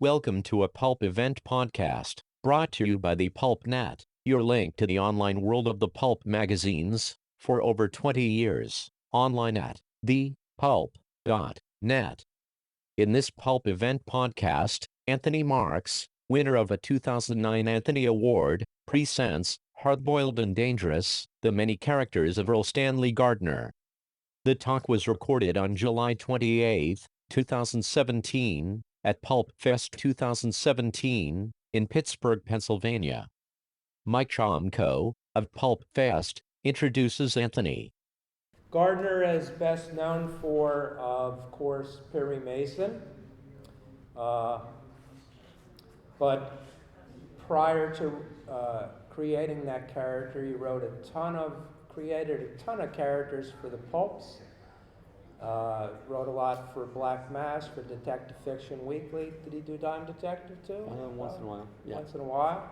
Welcome to a Pulp Event podcast, brought to you by the PulpNet, your link to the online world of the pulp magazines, for over 20 years, online at thepulp.net. In this Pulp Event podcast, Anthony Marks, winner of a 2009 Anthony Award, presents Hardboiled and Dangerous, The Many Characters of Erle Stanley Gardner. The talk was recorded on July 28, 2017, at PulpFest 2017 in Pittsburgh, Pennsylvania. Mike Chomko of PulpFest introduces Anthony. Gardner is best known for, of course, Perry Mason. But prior to creating that character, he created a ton of characters for the pulps. Wrote a lot for Black Mass, for Detective Fiction Weekly. Did he do Dime Detective too? Once in a while, yeah. Once in a while.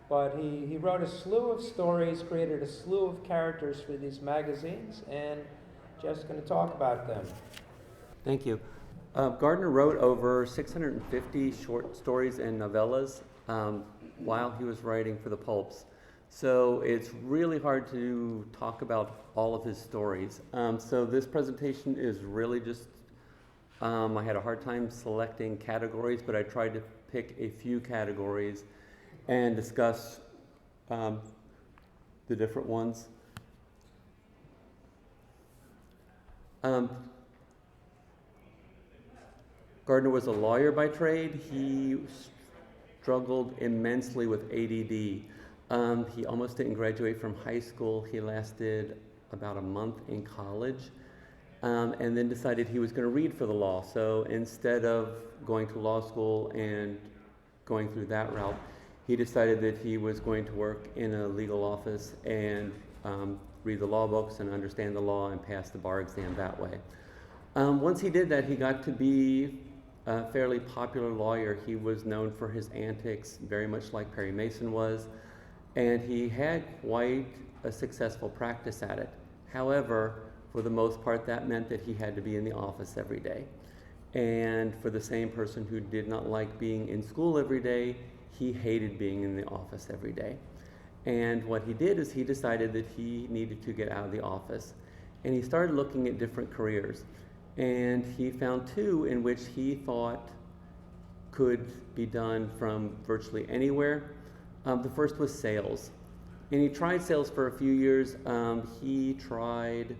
But he wrote a slew of stories, created a slew of characters for these magazines, and just going to talk about them. Thank you. Gardner wrote over 650 short stories and novellas while he was writing for the pulps. So it's really hard to talk about all of his stories. So this presentation is really just, I had a hard time selecting categories, but I tried to pick a few categories and discuss the different ones. Gardner was a lawyer by trade. He struggled immensely with ADD. He almost didn't graduate from high school. He lasted about a month in college, and then decided he was going to read for the law. So instead of going to law school and going through that route, he decided that he was going to work in a legal office and read the law books and understand the law and pass the bar exam that way. Once he did that, he got to be a fairly popular lawyer. He was known for his antics, very much like Perry Mason was, and he had quite a successful practice at it. However, for the most part, that meant that he had to be in the office every day. And for the same person who did not like being in school every day, he hated being in the office every day. And what he did is he decided that he needed to get out of the office. And he started looking at different careers. And he found two in which he thought could be done from virtually anywhere. The first was sales. And he tried sales for a few years. He tried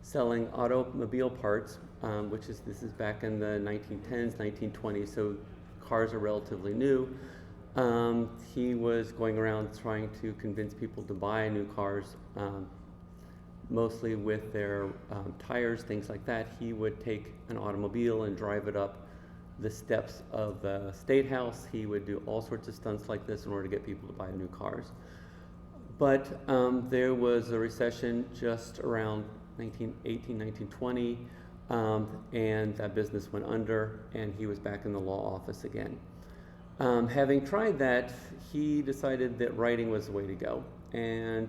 selling automobile parts, this is back in the 1910s, 1920s, so cars are relatively new. He was going around trying to convince people to buy new cars, mostly with their tires, things like that. He would take an automobile and drive it up the steps of the State House. He would do all sorts of stunts like this in order to get people to buy new cars. But there was a recession just around 1918, 1920, and that business went under, and he was back in the law office again. Having tried that, he decided that writing was the way to go, and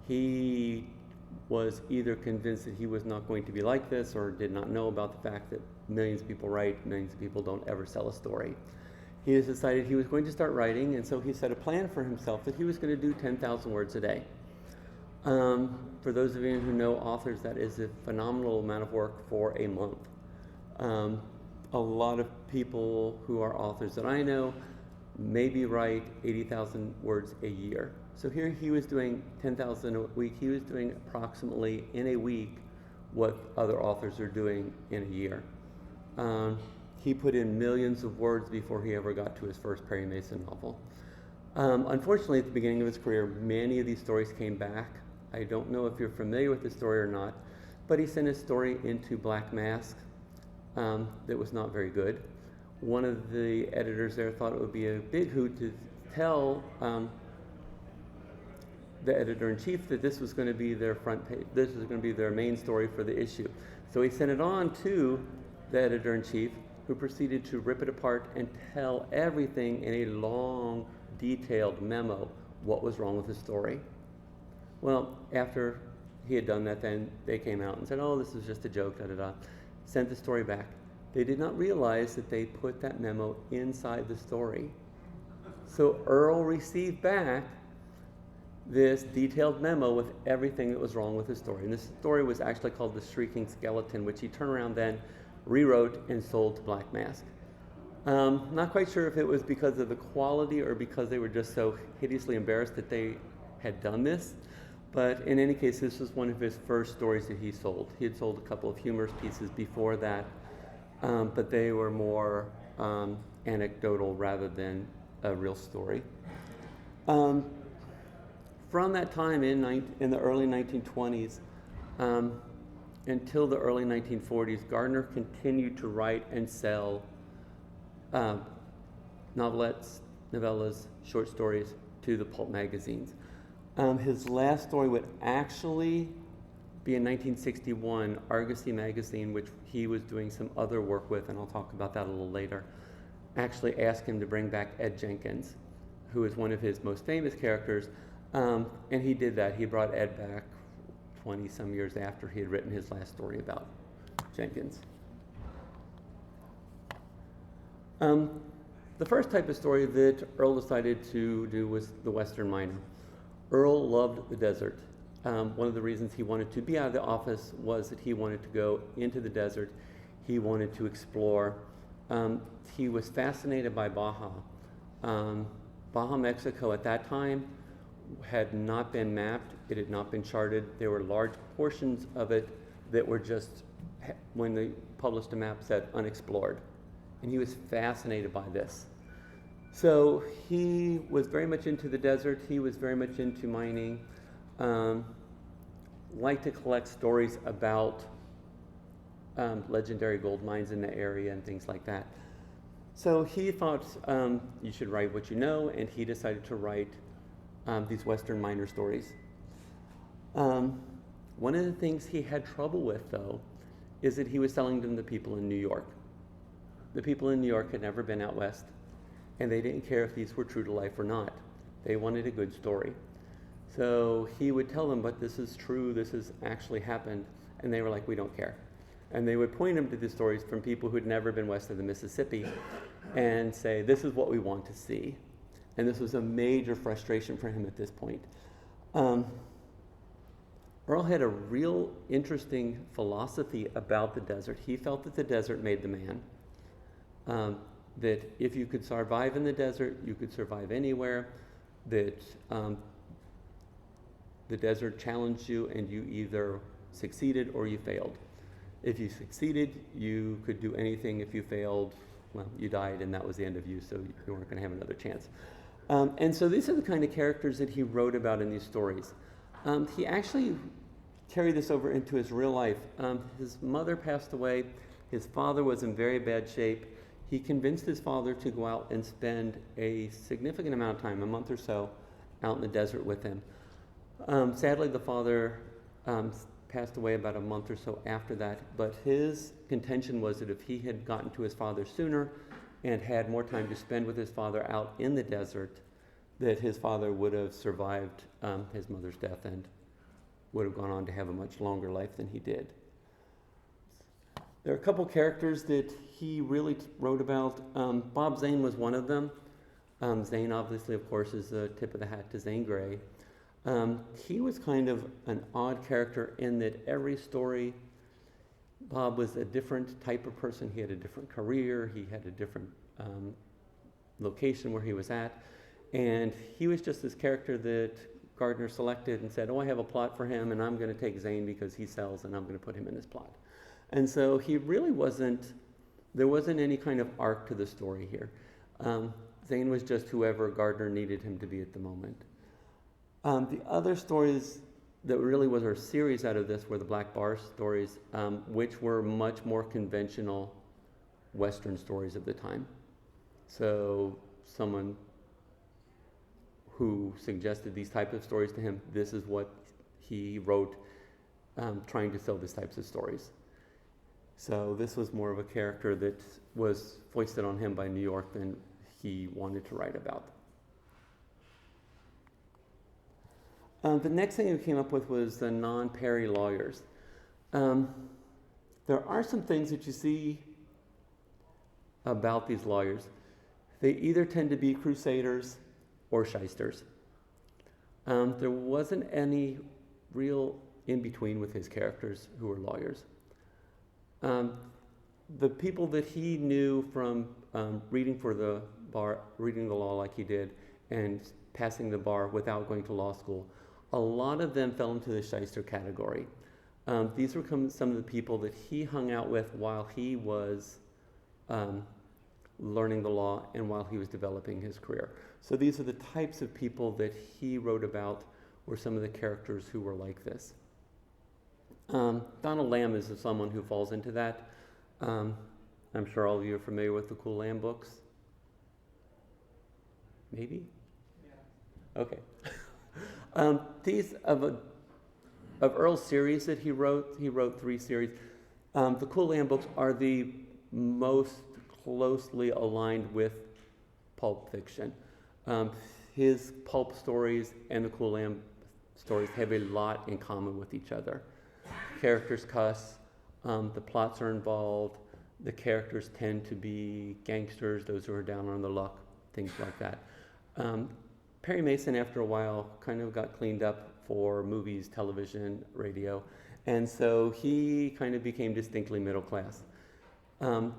he was either convinced that he was not going to be like this or did not know about the fact that millions of people write, millions of people don't ever sell a story. He has decided he was going to start writing, and so he set a plan for himself that he was going to do 10,000 words a day. For those of you who know authors, that is a phenomenal amount of work for a month. A lot of people who are authors that I know maybe write 80,000 words a year. So here he was doing 10,000 a week. He was doing approximately in a week what other authors are doing in a year. He put in millions of words before he ever got to his first Perry Mason novel. Unfortunately, at the beginning of his career, many of these stories came back. I don't know if you're familiar with the story or not, but he sent his story into Black Mask that was not very good. One of the editors there thought it would be a big hoot to tell the editor-in-chief that this was going to be their front page, this was going to be their main story for the issue. So he sent it on to the editor-in-chief, who proceeded to rip it apart and tell everything in a long, detailed memo what was wrong with the story. Well, after he had done that, then they came out and said, oh, this is just a joke, da-da-da. Sent the story back. They did not realize that they put that memo inside the story. So Erle received back this detailed memo with everything that was wrong with his story. And this story was actually called The Shrieking Skeleton, which he turned around then, rewrote, and sold to Black Mask. Not quite sure if it was because of the quality or because they were just so hideously embarrassed that they had done this. But in any case, this was one of his first stories that he sold. He had sold a couple of humorous pieces before that, but they were more anecdotal rather than a real story. From that time in the early 1920s until the early 1940s, Gardner continued to write and sell novelettes, novellas, short stories to the pulp magazines. His last story would actually be in 1961, Argosy magazine, which he was doing some other work with, and I'll talk about that a little later, actually asked him to bring back Ed Jenkins, who is one of his most famous characters, and he did that. He brought Ed back 20-some years after he had written his last story about Jenkins. The first type of story that Erle decided to do was the Western miner. Erle loved the desert. One of the reasons he wanted to be out of the office was that he wanted to go into the desert. He wanted to explore. He was fascinated by Baja. Baja, Mexico at that time had not been mapped. It had not been charted. There were large portions of it that were just, when they published a map, said unexplored. And he was fascinated by this. So he was very much into the desert. He was very much into mining. Liked to collect stories about legendary gold mines in the area and things like that. So he thought you should write what you know, and he decided to write these Western miner stories. One of the things he had trouble with, though, is that he was selling them to people in New York. The people in New York had never been out west, and they didn't care if these were true to life or not. They wanted a good story. So he would tell them, but this is true, this has actually happened, and they were like, we don't care. And they would point them to the stories from people who'd never been west of the Mississippi and say, this is what we want to see. And this was a major frustration for him at this point. Erle had a real interesting philosophy about the desert. He felt that the desert made the man. That if you could survive in the desert, you could survive anywhere. That the desert challenged you and you either succeeded or you failed. If you succeeded, you could do anything. If you failed, well, you died and that was the end of you, so you weren't going to have another chance. And so these are the kind of characters that he wrote about in these stories. He actually carried this over into his real life. His mother passed away. His father was in very bad shape. He convinced his father to go out and spend a significant amount of time, a month or so, out in the desert with him. Sadly, the father passed away about a month or so after that, but his contention was that if he had gotten to his father sooner and had more time to spend with his father out in the desert, that his father would have survived his mother's death and would have gone on to have a much longer life than he did. There are a couple characters that he really wrote about. Bob Zane was one of them. Zane, obviously, of course, is the tip of the hat to Zane Grey. He was kind of an odd character in that every story, Bob was a different type of person. He had a different career. He had a different location where he was at. And he was just this character that Gardner selected and said, oh, I have a plot for him, and I'm going to take Zane because he sells, and I'm going to put him in this plot. And so he really there wasn't any kind of arc to the story here. Zane was just whoever Gardner needed him to be at the moment. The other stories that really was our series out of this were the Black Bar stories, which were much more conventional Western stories of the time. So someone who suggested these types of stories to him, this is what he wrote, trying to sell these types of stories. So this was more of a character that was foisted on him by New York than he wanted to write about. The next thing we came up with was the non-Perry lawyers. There are some things that you see about these lawyers. They either tend to be crusaders or shysters. There wasn't any real in-between with his characters who were lawyers. The people that he knew from reading for the bar, reading the law like he did, and passing the bar without going to law school, a lot of them fell into the shyster category. These were some of the people that he hung out with while he was learning the law and while he was developing his career. So these are the types of people that he wrote about, were some of the characters who were like this. Donald Lamb is someone who falls into that. I'm sure all of you are familiar with the Cool Lamb books. Maybe? Yeah. Okay. These of Erle's series that he wrote 3 series. The Cool Lamb books are the most closely aligned with pulp fiction. His pulp stories and the Cool Lamb stories have a lot in common with each other. Characters cuss, the plots are involved, the characters tend to be gangsters, those who are down on their luck, things like that. Perry Mason, after a while, kind of got cleaned up for movies, television, radio, and so he kind of became distinctly middle class. With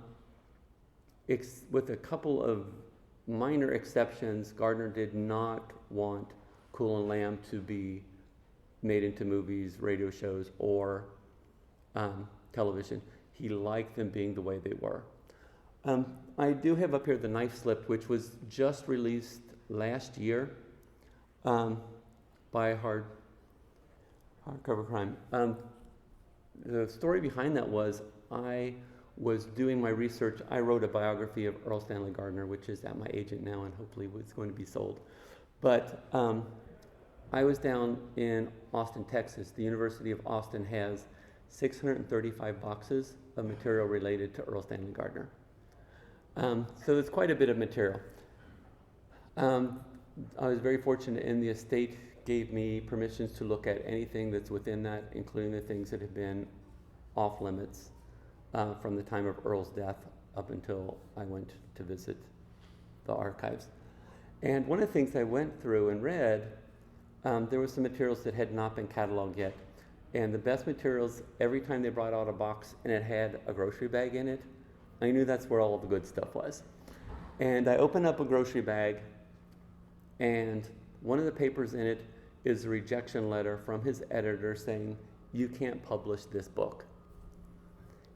a couple of minor exceptions, Gardner did not want Cool and Lamb to be made into movies, radio shows, or television. He liked them being the way they were. I do have up here The Knife Slip, which was just released last year by Hardcover Crime. The story behind that was I was doing my research. I wrote a biography of Erle Stanley Gardner, which is at my agent now and hopefully it's going to be sold. But I was down in Austin, Texas. The University of Austin has 635 boxes of material related to Erle Stanley Gardner. So it's quite a bit of material. I was very fortunate, and the estate gave me permissions to look at anything that's within that, including the things that have been off limits from the time of Erle's death up until I went to visit the archives. And one of the things I went through and read, there were some materials that had not been cataloged yet. And the best materials, every time they brought out a box and it had a grocery bag in it, I knew that's where all of the good stuff was. And I opened up a grocery bag, and one of the papers in it is a rejection letter from his editor saying, "You can't publish this book."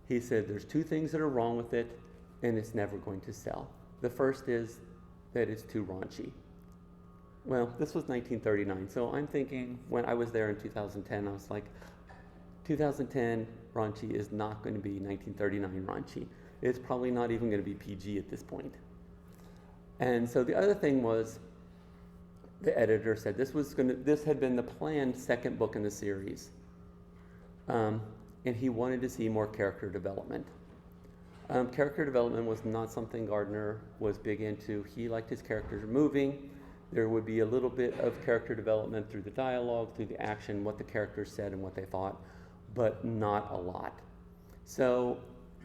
He said, "There's 2 things that are wrong with it, and it's never going to sell. The first is that it's too raunchy." Well, this was 1939, so I'm thinking, when I was there in 2010, I was like, 2010 raunchy is not going to be 1939 raunchy. It's probably not even going to be PG at this point. And so the other thing was, the editor said this had been the planned second book in the series, and he wanted to see more character development. Character development was not something Gardner was big into. He liked his characters moving. There would be a little bit of character development through the dialogue, through the action, what the characters said and what they thought, but not a lot. So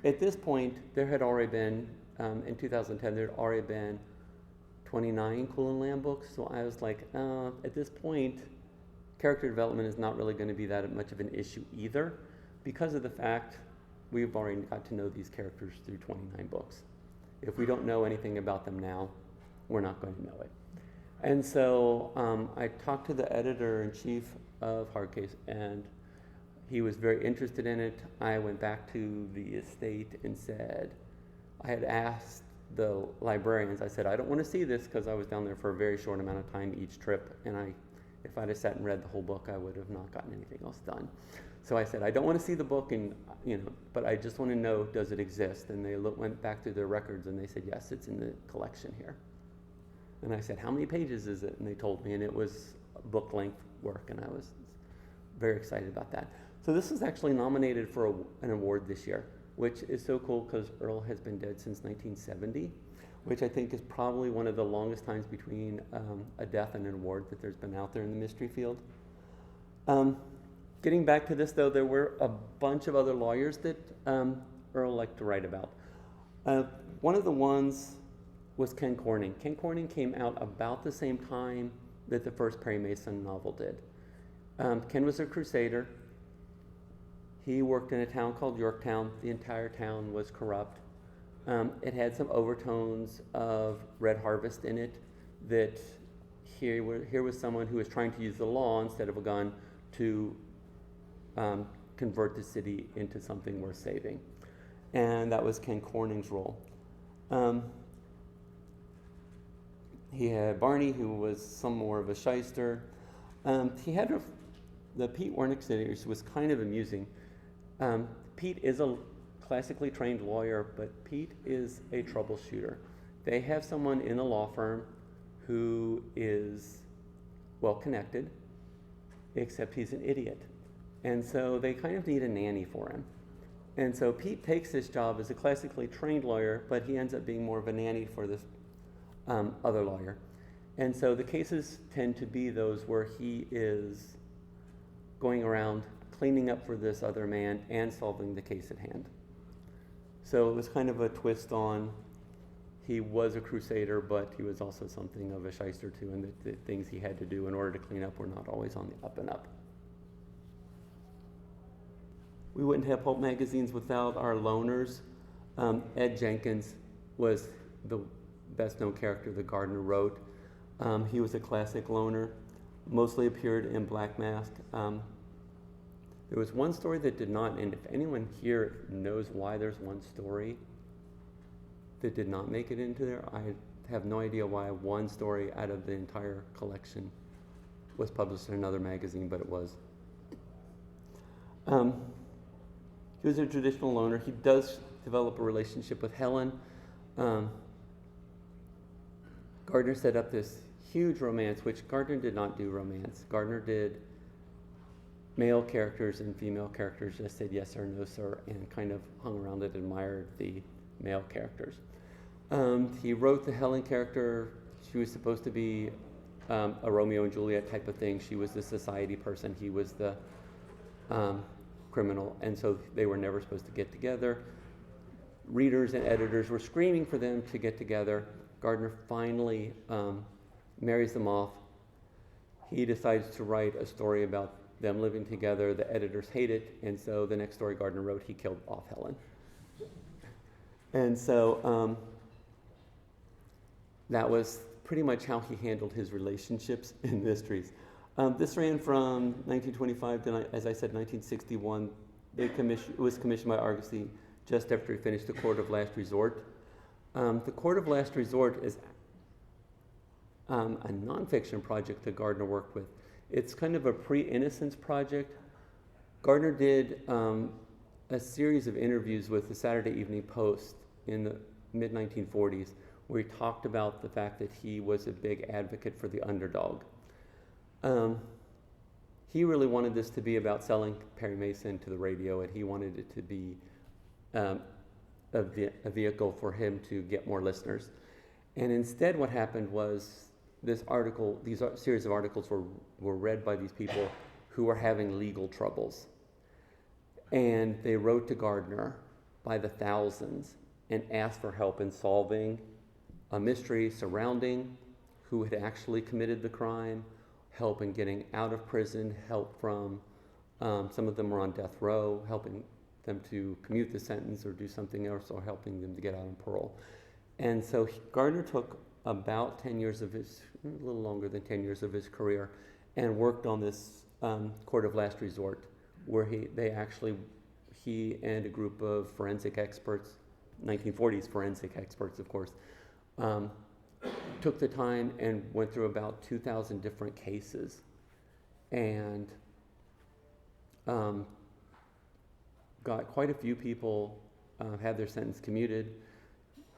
at this point, there had already been, in 2010, there had already been 29 Cool and Lamb books. So I was like, at this point, character development is not really going to be that much of an issue either, because of the fact we've already got to know these characters through 29 books. If we don't know anything about them now, we're not going to know it. And so I talked to the editor-in-chief of Hardcase, and he was very interested in it. I went back to the estate and said, I had asked the librarians, I said, I don't want to see this, because I was down there for a very short amount of time each trip, and if I'd have sat and read the whole book, I would have not gotten anything else done. So I said, I don't want to see the book, and but I just want to know, does it exist? And they went back through their records, and they said, yes, it's in the collection here. And I said, how many pages is it? And they told me, and it was book-length work, and I was very excited about that. So this was actually nominated for an award this year, which is so cool because Erle has been dead since 1970, which I think is probably one of the longest times between a death and an award that there's been out there in the mystery field. Getting back to this, though, there were a bunch of other lawyers that Erle liked to write about. One of the ones was Ken Corning. Ken Corning came out about the same time that the first Perry Mason novel did. Ken was a crusader. He worked in a town called Yorktown. The entire town was corrupt. It had some overtones of Red Harvest in it, that here was someone who was trying to use the law instead of a gun to convert the city into something worth saving. And that was Ken Corning's role. He had Barney, who was some more of a shyster. He had the Pete Wernick series was kind of amusing. Pete is a classically trained lawyer, but Pete is a troubleshooter. They have someone in the law firm who is well connected, except he's an idiot. And so they kind of need a nanny for him. And so Pete takes this job as a classically trained lawyer, but he ends up being more of a nanny for this other lawyer. And so the cases tend to be those where he is going around cleaning up for this other man and solving the case at hand. So it was kind of a twist on, he was a crusader, but he was also something of a shyster too, and the things he had to do in order to clean up were not always on the up and up. We wouldn't have pulp magazines without our loaners. Ed Jenkins was the best known character that Gardner wrote. He was a classic loner, mostly appeared in Black Mask. There was one story that did not, and if anyone here knows why there's one story that did not make it into there, I have no idea why one story out of the entire collection was published in another magazine, but it was. He was a traditional loner. He does develop a relationship with Helen. Gardner set up this huge romance, which Gardner did not do romance. Gardner did male characters and female characters, just said yes or no, sir, and kind of hung around and admired the male characters. He wrote the Helen character. She was supposed to be a Romeo and Juliet type of thing. She was the society person. He was the criminal, and so they were never supposed to get together. Readers and editors were screaming for them to get together. Gardner finally marries them off. He decides to write a story about them living together. The editors hate it, and so the next story Gardner wrote, he killed off Helen. And so that was pretty much how he handled his relationships in mysteries. This ran from 1925 to, as I said, 1961. It was commissioned by Argosy just after he finished The Court of Last Resort. The Court of Last Resort is a nonfiction project that Gardner worked with. It's kind of a pre-Innocence project. Gardner did a series of interviews with the Saturday Evening Post in the mid-1940s where he talked about the fact that he was a big advocate for the underdog. He really wanted this to be about selling Perry Mason to the radio, and he wanted it to be a vehicle for him to get more listeners. And instead what happened was these series of articles were read by these people who were having legal troubles. And they wrote to Gardner by the thousands and asked for help in solving a mystery surrounding who had actually committed the crime, help in getting out of prison, help from, some of them were on death row, helping them to commute the sentence or do something else, or helping them to get out on parole. And so Gardner took about 10 years of his, a little longer than 10 years of his career, and worked on this Court of Last Resort, where he and a group of forensic experts, 1940s forensic experts, of course, took the time and went through about 2,000 different cases, and got quite a few people had their sentence commuted,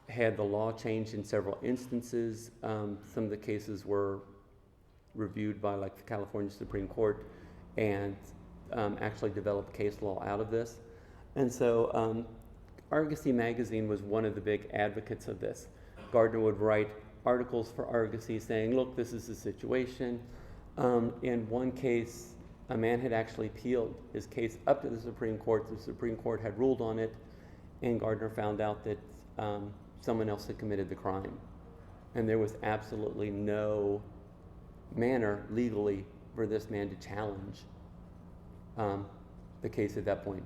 had the law changed in several instances. Some of the cases were reviewed by like the California Supreme Court and actually developed case law out of this. And so Argosy magazine was one of the big advocates of this. Gardner would write articles for Argosy saying, look, this is the situation. In one case, a man had actually appealed his case up to the Supreme Court. The Supreme Court had ruled on it, and Gardner found out that someone else had committed the crime. And there was absolutely no manner legally for this man to challenge the case at that point.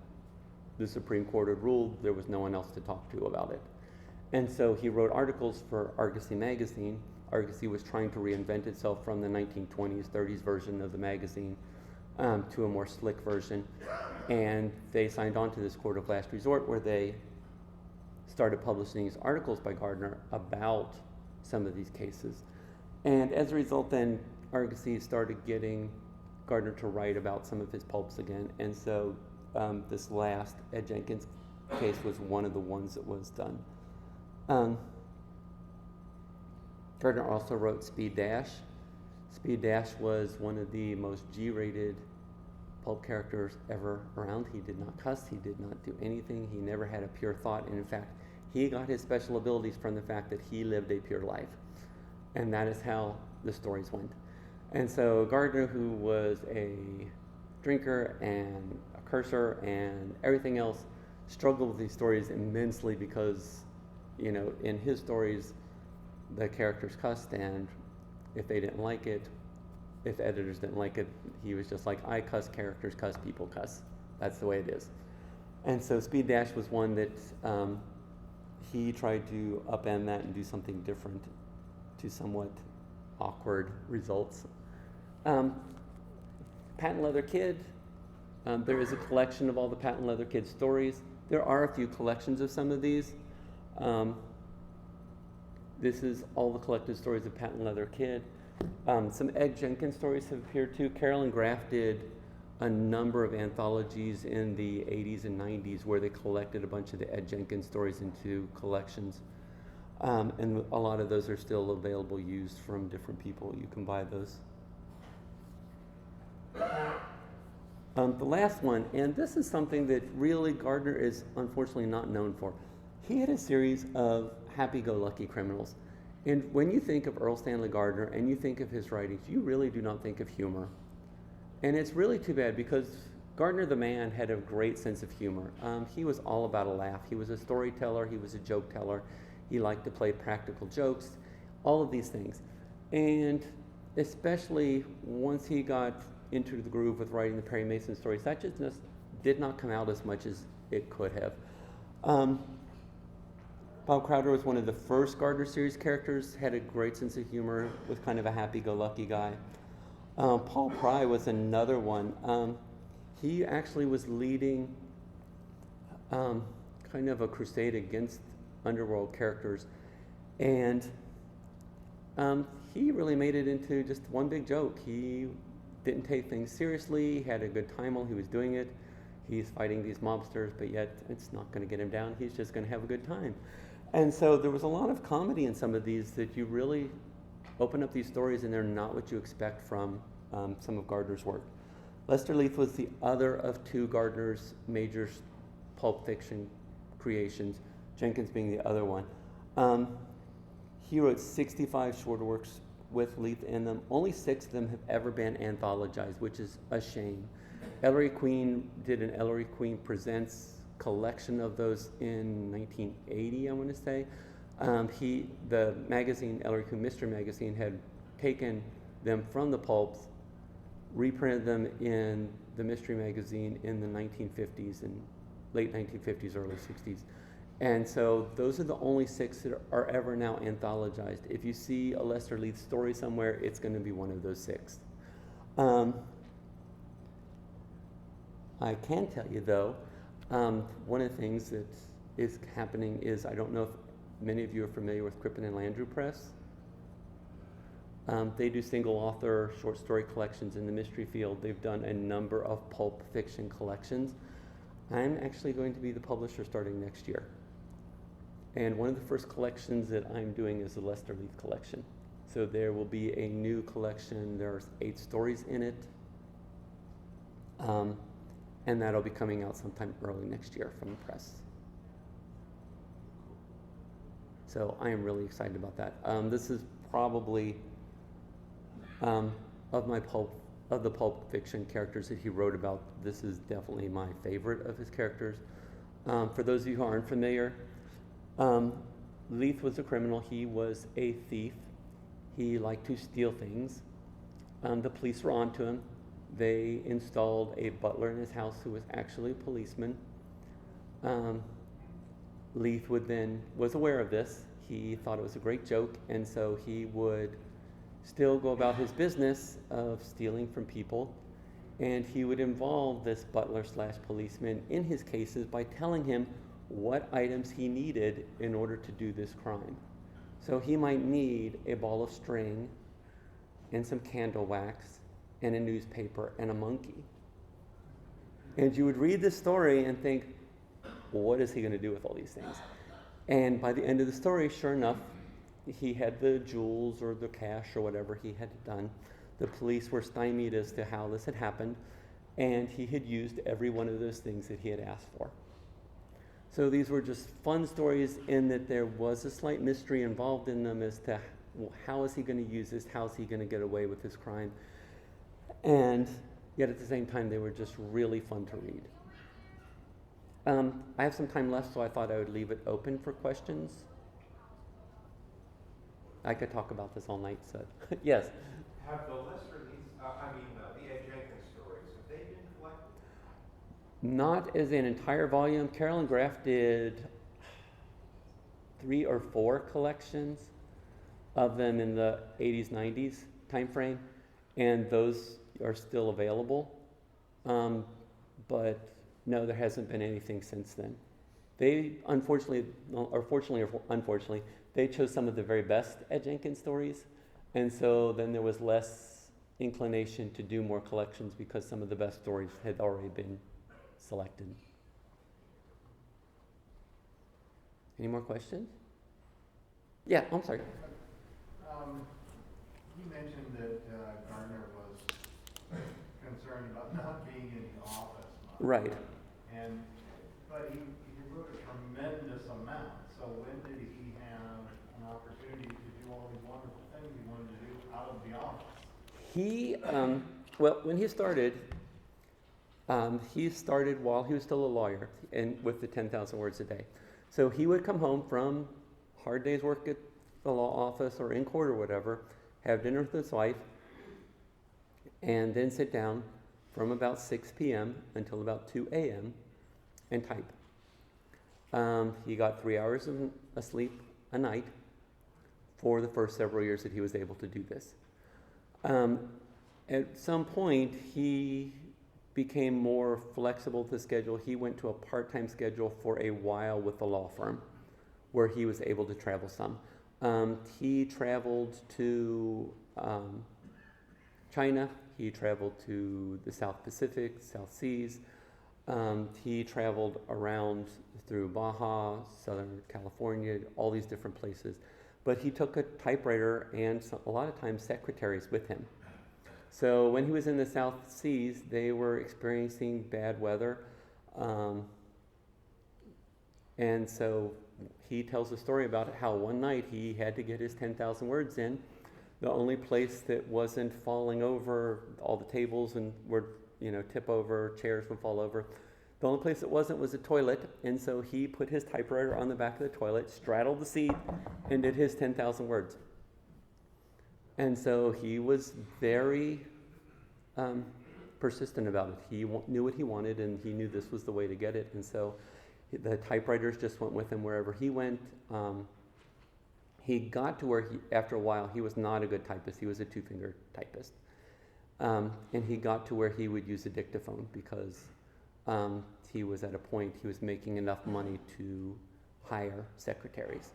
The Supreme Court had ruled, there was no one else to talk to about it. And so he wrote articles for Argosy magazine. Argosy was trying to reinvent itself from the 1920s, 30s version of the magazine to a more slick version. And they signed on to this court of last resort where they started publishing these articles by Gardner about some of these cases. And as a result, then Argosy started getting Gardner to write about some of his pulps again. And so this last Ed Jenkins case was one of the ones that was done. Gardner also wrote Speed Dash. Speed Dash was one of the most G-rated pulp characters ever around. He did not cuss, he did not do anything, he never had a pure thought, and in fact, he got his special abilities from the fact that he lived a pure life. And that is how the stories went. And so Gardner, who was a drinker and a cursor and everything else, struggled with these stories immensely because, you know, in his stories, the characters cussed, and if they didn't like it, if editors didn't like it, he was just like, I cuss, characters cuss, people cuss. That's the way it is. And so Speed Dash was one that he tried to upend that and do something different to somewhat awkward results. Patent Leather Kid, there is a collection of all the Patent Leather Kid stories. There are a few collections of some of these. This is all the collected stories of Patent Leather Kid. Some Ed Jenkins stories have appeared too. Carolyn Graff did a number of anthologies in the 80s and 90s where they collected a bunch of the Ed Jenkins stories into collections. And a lot of those are still available used from different people. You can buy those. The last one, and this is something that really Gardner is unfortunately not known for. He had a series of happy-go-lucky criminals. And when you think of Erle Stanley Gardner and you think of his writings, you really do not think of humor. And it's really too bad because Gardner the man had a great sense of humor. He was all about a laugh. He was a storyteller, he was a joke teller. He liked to play practical jokes, all of these things. And especially once he got into the groove with writing the Perry Mason stories, that just did not come out as much as it could have. Bob Crowder was one of the first Gardner series characters, had a great sense of humor, was kind of a happy-go-lucky guy. Paul Pry was another one. He actually was leading kind of a crusade against underworld characters, and he really made it into just one big joke. He didn't take things seriously, he had a good time while he was doing it. He's fighting these mobsters, but yet it's not going to get him down. He's just going to have a good time. And so there was a lot of comedy in some of these that you really open up these stories and they're not what you expect from some of Gardner's work. Lester Leith was the other of two Gardner's major pulp fiction creations, Jenkins being the other one. He wrote 65 shorter works with Leith in them. Only 6 of them have ever been anthologized, which is a shame. Ellery Queen did an Ellery Queen Presents collection of those in 1980, I want to say. The magazine, Ellery Queen Mystery Magazine, had taken them from the pulps, reprinted them in the Mystery Magazine in the 1950s and late 1950s, early 60s. And so those are the only 6 that are ever now anthologized. If you see a Lester Leith story somewhere, it's going to be one of those 6. I can tell you though, one of the things that is happening is, I don't know if many of you are familiar with Crippen and Landru Press. They do single author short story collections in the mystery field. They've done a number of pulp fiction collections. I'm actually going to be the publisher starting next year. And one of the first collections that I'm doing is the Lester Leith collection. So there will be a new collection. There's 8 stories in it. And that'll be coming out sometime early next year from the press. So I am really excited about that. This is probably, of the pulp fiction characters that he wrote about, this is definitely my favorite of his characters. For those of you who aren't familiar, Leith was a criminal. He was a thief. He liked to steal things. The police were onto him. They installed a butler in his house who was actually a policeman. Leith was aware of this. He thought it was a great joke, and so he would still go about his business of stealing from people, and he would involve this butler slash policeman in his cases by telling him what items he needed in order to do this crime. So he might need a ball of string and some candle wax and a newspaper and a monkey. And you would read this story and think, well, what is he going to do with all these things? And by the end of the story, sure enough, he had the jewels or the cash or whatever he had done. The police were stymied as to how this had happened, and he had used every one of those things that he had asked for. So these were just fun stories in that there was a slight mystery involved in them as to how is he going to use this, how is he going to get away with this crime. And yet at the same time, they were just really fun to read. I have some time left, so I thought I would leave it open for questions. I could talk about this all night, so yes. Have the lesser the Ed Jenkins stories, have they been collected? Not as an entire volume. Carolyn Graff did 3 or 4 collections of them in the 80s, 90s time frame, and those are still available. But no, there hasn't been anything since then. They fortunately or unfortunately, they chose some of the very best Ed Jenkins stories, and so then there was less inclination to do more collections because some of the best stories had already been selected. Any more questions? Yeah, I'm sorry. You mentioned that Gardner was concerned about not being in the office much. Right. But he wrote a tremendous amount. So when did he have an opportunity to do all these wonderful things he wanted to do out of the office? When he started while he was still a lawyer and with the 10,000 words a day. So he would come home from hard day's work at the law office or in court or whatever, have dinner with his wife, and then sit down from about 6 p.m. until about 2 a.m. and type. He got 3 hours of sleep a night for the first several years that he was able to do this. At some point, he became more flexible with the schedule. He went to a part-time schedule for a while with the law firm where he was able to travel some. He traveled to China. He traveled to the South Pacific, South Seas. He traveled around through Baja, Southern California, all these different places. But he took a typewriter and a lot of times secretaries with him. So when he was in the South Seas, they were experiencing bad weather. And so he tells a story about how one night he had to get his 10,000 words in. The only place that wasn't falling over, all the tables and were, tip over, chairs would fall over. The only place it wasn't was a toilet, and so he put his typewriter on the back of the toilet, straddled the seat, and did his 10,000 words. And so he was very persistent about it. He knew what he wanted, and he knew this was the way to get it, and so the typewriters just went with him wherever he went. He got to where after a while, he was not a good typist. He was a 2-finger typist. And he got to where he would use a dictaphone because he was at a point, he was making enough money to hire secretaries.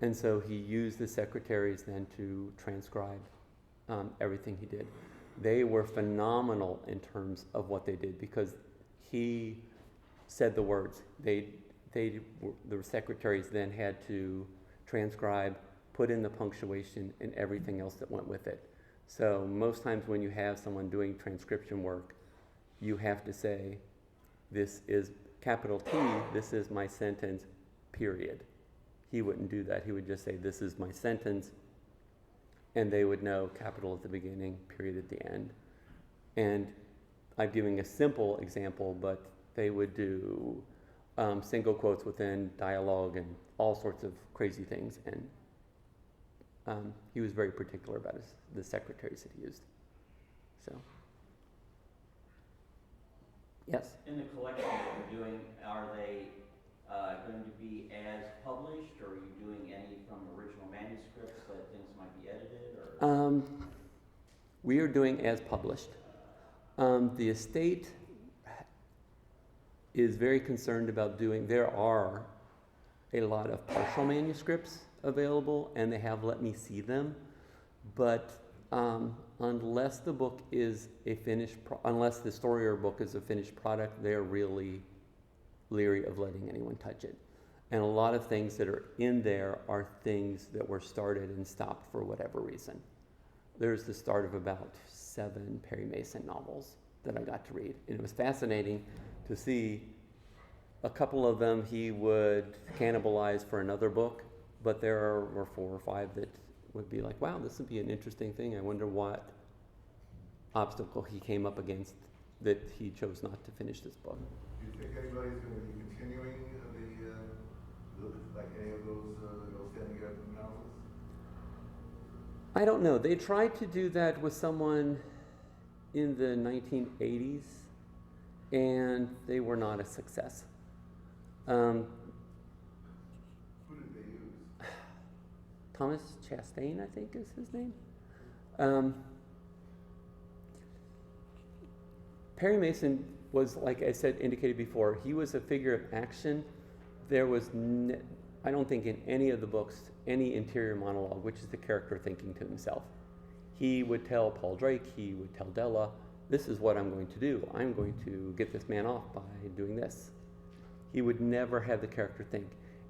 And so he used the secretaries then to transcribe everything he did. They were phenomenal in terms of what they did because he said the words. The secretaries then had to transcribe, put in the punctuation and everything else that went with it. So most times when you have someone doing transcription work, you have to say, this is capital T, this is my sentence, period. He wouldn't do that. He would just say, this is my sentence, and they would know capital at the beginning, period at the end. And I'm giving a simple example, but they would do single quotes within dialogue and all sorts of crazy things. And he was very particular about the secretaries that he used. So, yes? In the collection that you're doing, are they going to be as published, or are you doing any from original manuscripts that things might be edited? Or? We are doing as published. The estate is very concerned about there are a lot of partial manuscripts available, and they have let me see them, but unless the book is a unless the story or book is a finished product, they're really leery of letting anyone touch it. And a lot of things that are in there are things that were started and stopped for whatever reason. There's the start of about 7 Perry Mason novels that I got to read, and it was fascinating to see a couple of them he would cannibalize for another book, but there were 4 or 5 that would be like, wow, this would be an interesting thing. I wonder what obstacle he came up against that he chose not to finish this book. Do you think anybody's going to be continuing like any of those Erle Stanley Gardner novels? I don't know. They tried to do that with someone in the 1980s, and they were not a success. Who did they use? Thomas Chastain, I think is his name. Perry Mason was, like I said, indicated before, he was a figure of action. There was, I don't think in any of the books, any interior monologue, which is the character thinking to himself. He would tell Paul Drake, he would tell Della, this is what I'm going to do. I'm going to get this man off by doing this. He would never have the character think.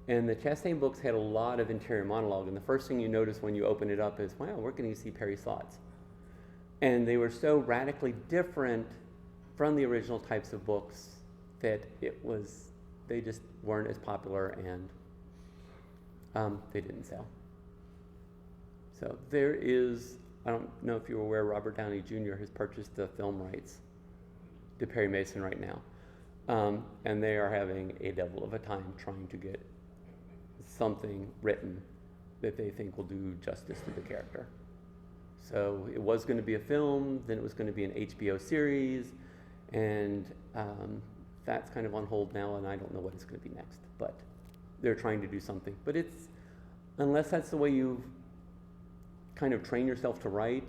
And the Chastain books had a lot of interior monologue, and the first thing you notice when you open it up is, wow, we're going to see Perry's thoughts. And they were so radically different from the original types of books that they just weren't as popular, and they didn't sell. So there is, I don't know if you're aware, Robert Downey Jr. has purchased the film rights to Perry Mason right now. And they are having a devil of a time trying to get something written that they think will do justice to the character. So it was going to be a film, then it was going to be an HBO series, and that's kind of on hold now, and I don't know what it's going to be next. But they're trying to do something. But unless that's the way you kind of train yourself to write,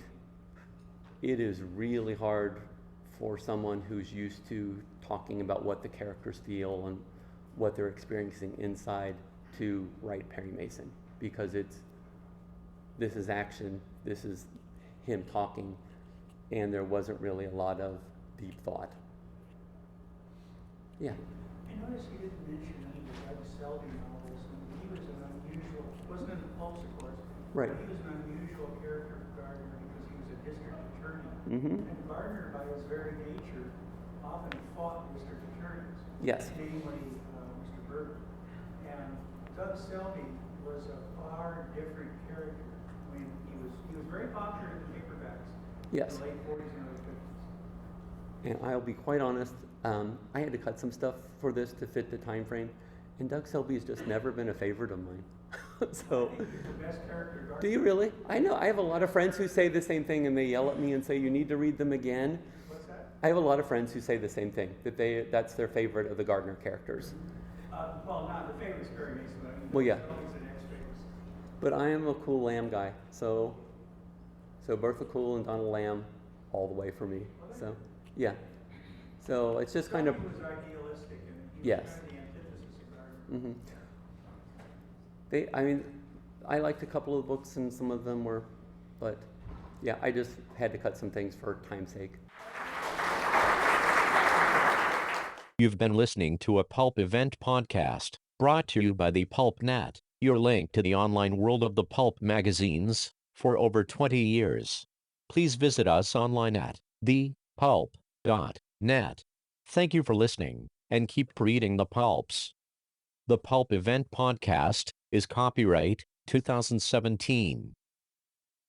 it is really hard for someone who's used to talking about what the characters feel and what they're experiencing inside to write Perry Mason, because this is action, this is him talking, and there wasn't really a lot of deep thought. Yeah. I noticed you didn't mention any of the Doug Selby novels, and he was an unusual, wasn't in the Pulps, of course, Right. but he was an unusual character for Gardner because he was a district attorney. Mm-hmm. And Gardner, by his very nature, often fought district attorneys. Yes. Namely, Mr. Burton. And Doug Selby was a far different character. I mean, he was very popular in the paperbacks Yes. in the late 40s and early 50s. And I'll be quite honest, I had to cut some stuff for this to fit the time frame, and Doug Selby has just never been a favorite of mine. So, I think he's the best character Gardner. do you really? I know, I have a lot of friends who say the same thing, and they yell at me and say, you need to read them again. What's that? I have a lot of friends who say the same thing, that's their favorite of the Gardner characters. Well, not the favorite's Perry Mason, but I mean, Well, yeah. Selby's the next favorite. But I am a Cool Lamb guy, so Bertha Cool and Donald Lamb all the way for me. So, yeah. So it's just kind of, Selby was idealistic, and he was Yes. kind of the antithesis of Gardner. I liked a couple of books, and some of them were, but yeah, I just had to cut some things for time's sake. You've been listening to a Pulp Event podcast, brought to you by the PulpNet, your link to the online world of the pulp magazines, for over 20 years. Please visit us online at thepulp.net. Thank you for listening, and keep reading the pulps. The Pulp Event podcast is copyright 2017.